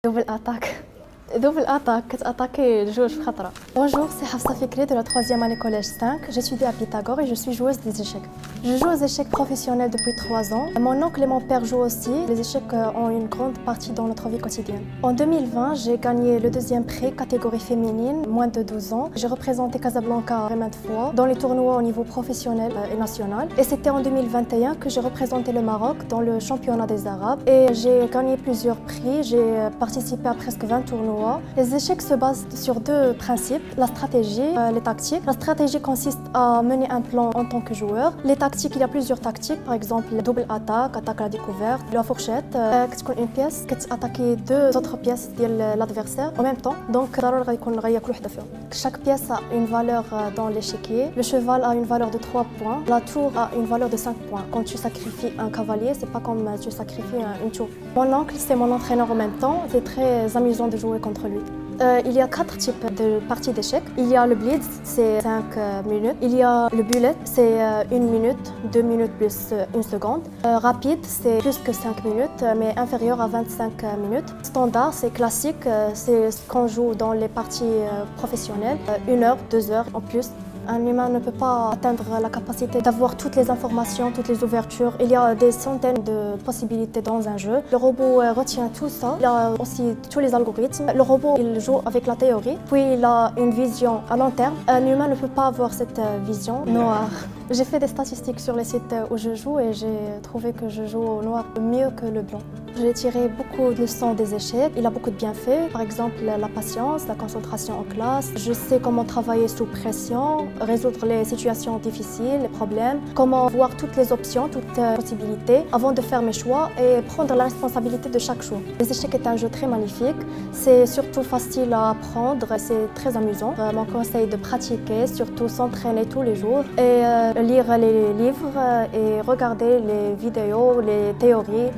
Double attaque. Double attaque, attaquer الجوج في خطرة. Bonjour, c'est Hafsa Fikri de la 3e année collège 5. J'étudie à Pythagore et je suis joueuse des échecs. Je joue aux échecs professionnels depuis 3 ans. Mon oncle et mon père jouent aussi. Les échecs ont une grande partie dans notre vie quotidienne. En 2020, j'ai gagné le 2e prix catégorie féminine, moins de 12 ans. J'ai représenté Casablanca maintes fois dans les tournois au niveau professionnel et national. Et c'était en 2021 que j'ai représenté le Maroc dans le championnat des Arabes. Et j'ai gagné plusieurs prix. J'ai participé à presque 20 tournois. Les échecs se basent sur 2 principes, la stratégie, les tactiques. La stratégie consiste à mener un plan en tant que joueur. Les tactiques, il y a plusieurs tactiques, par exemple double attaque, attaque à la découverte, la fourchette. Une pièce qui attaque 2 autres pièces de l'adversaire en même temps. Donc, chaque pièce a une valeur dans l'échiquier. Le cheval a une valeur de 3 points. La tour a une valeur de 5 points. Quand tu sacrifies un cavalier, c'est pas comme tu sacrifies une tour. Mon oncle, c'est mon entraîneur en même temps. C'est très amusant de jouer contre lui. Il y a 4 types de parties d'échecs. Il y a le blitz, c'est 5 minutes. Il y a le bullet, c'est 1 minute, 2 minutes plus 1 seconde. Rapide, c'est plus que 5 minutes, mais inférieur à 25 minutes. Standard, c'est classique, c'est ce qu'on joue dans les parties professionnelles. 1 heure, 2 heures en plus. Un humain ne peut pas atteindre la capacité d'avoir toutes les informations, toutes les ouvertures. Il y a des centaines de possibilités dans un jeu. Le robot retient tout ça. Il a aussi tous les algorithmes. Le robot, il joue avec la théorie, puis il a une vision à long terme. Un humain ne peut pas avoir cette vision noire. J'ai fait des statistiques sur les sites où je joue et j'ai trouvé que je joue au noir mieux que le blanc. J'ai tiré beaucoup de leçons des échecs. Il a beaucoup de bienfaits, par exemple la patience, la concentration en classe. Je sais comment travailler sous pression, résoudre les situations difficiles, les problèmes, comment voir toutes les options, toutes les possibilités avant de faire mes choix et prendre la responsabilité de chaque choix. Les échecs est un jeu très magnifique. C'est surtout facile à apprendre, c'est très amusant. Mon conseil de pratiquer, surtout s'entraîner tous les jours et lire les livres et regarder les vidéos, les théories.